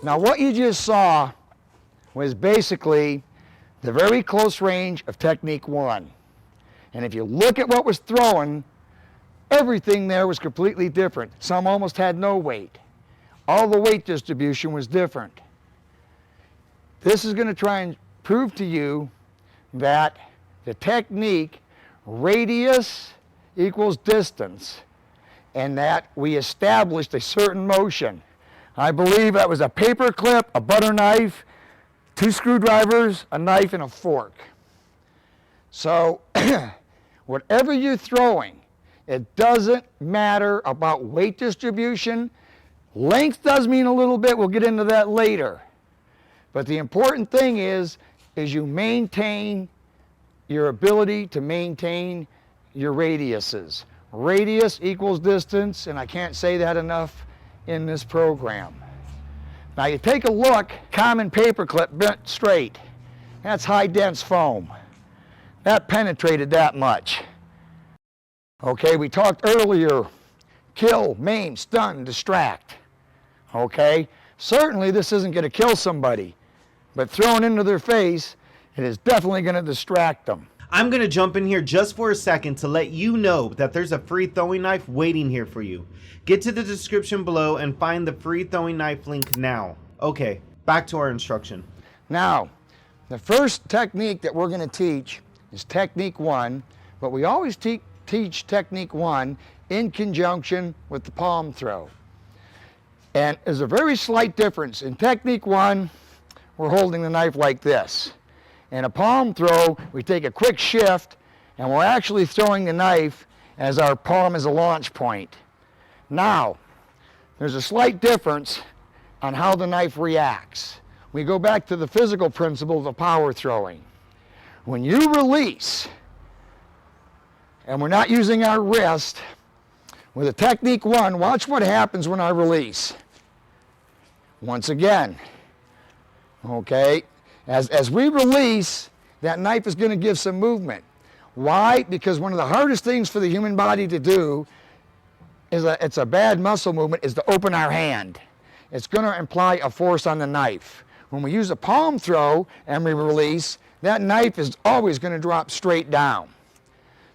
Now what you just saw was basically the very close range of technique 1. And if you look at what was thrown, everything there was completely different. Some almost had no weight. All the weight distribution was different. This is going to try and prove to you that the technique radius equals distance, and that we established a certain motion. I believe that was a paper clip, a butter knife, 2 screwdrivers, a knife, and a fork. So whatever you're throwing, it doesn't matter about weight distribution. Length does mean a little bit. We'll get into that later. But the important thing is you maintain your ability to maintain your radiuses. Radius equals distance, and I can't say that enough in this program. Now you take a look, common paper clip bent straight. That's high dense foam. That penetrated that much. Okay, we talked earlier, kill, maim, stun, distract. Okay, certainly this isn't going to kill somebody, but thrown into their face, it is definitely going to distract them. I'm going to jump in here just for a second to let you know that there's a free throwing knife waiting here for you. Get to the description below and find the free throwing knife link now. Okay, back to our instruction. Now, the first technique that we're going to teach is technique 1, but we always teach technique 1 in conjunction with the palm throw. And there's a very slight difference. In technique 1, we're holding the knife like this. In a palm throw, we take a quick shift, and we're actually throwing the knife as our palm is a launch point. Now, there's a slight difference on how the knife reacts. We go back to the physical principle of power throwing. When you release, and we're not using our wrist, with a technique 1, watch what happens when I release. Once again, okay, as we release, that knife is going to give some movement. Why? Because one of the hardest things for the human body to do is it's a bad muscle movement, is to open our hand. It's going to imply a force on the knife. When we use a palm throw and we release, that knife is always going to drop straight down.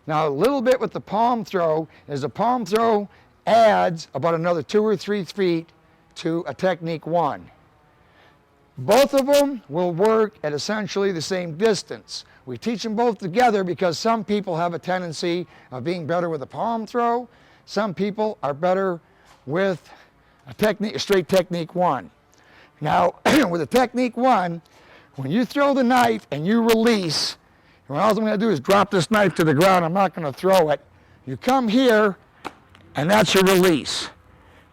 Now a little bit with the palm throw is the palm throw adds about another 2 or 3 feet to a technique 1. Both of them will work at essentially the same distance. We teach them both together because some people have a tendency of being better with a palm throw. Some people are better with a straight technique 1. Now, with a technique 1, when you throw the knife and you release, and all I'm going to do is drop this knife to the ground. I'm not going to throw it. You come here, and that's your release.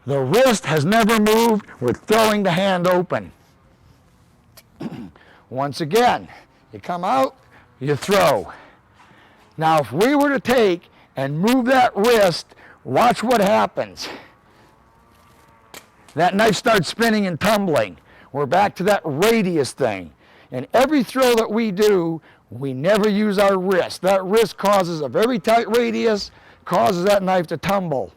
The wrist has never moved. We're throwing the hand open. Once again, you come out, you throw. Now, if we were to take and move that wrist, watch what happens. That knife starts spinning and tumbling. We're back to that radius thing. And every throw that we do, we never use our wrist. That wrist causes a very tight radius, causes that knife to tumble.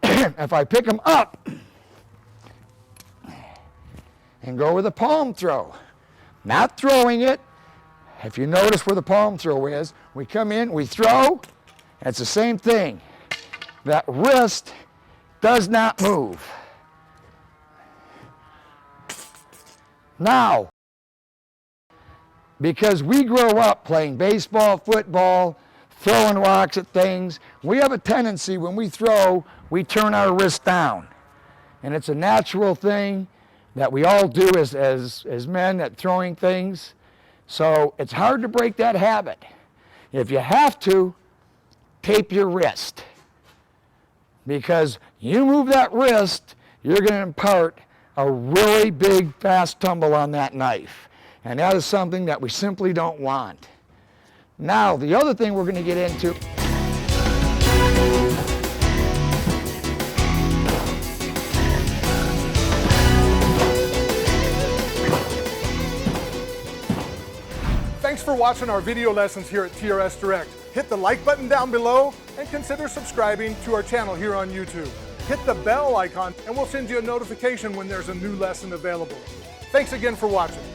If I pick them up and go with a palm throw, not throwing it, if you notice where the palm throw is, we come in, we throw, and it's the same thing. That wrist does not move. Now, because we grow up playing baseball, football, throwing rocks at things, we have a tendency when we throw, we turn our wrist down. And it's a natural thing that we all do as men at throwing things. So it's hard to break that habit. If you have to, tape your wrist. Because you move that wrist, you're going to impart a really big, fast tumble on that knife. And that is something that we simply don't want. Now, the other thing we're going to get into. Thanks for watching our video lessons here at TRS Direct. Hit the like button down below and consider subscribing to our channel here on YouTube. hit the bell icon, and we'll send you a notification when there's a new lesson available. Thanks again for watching.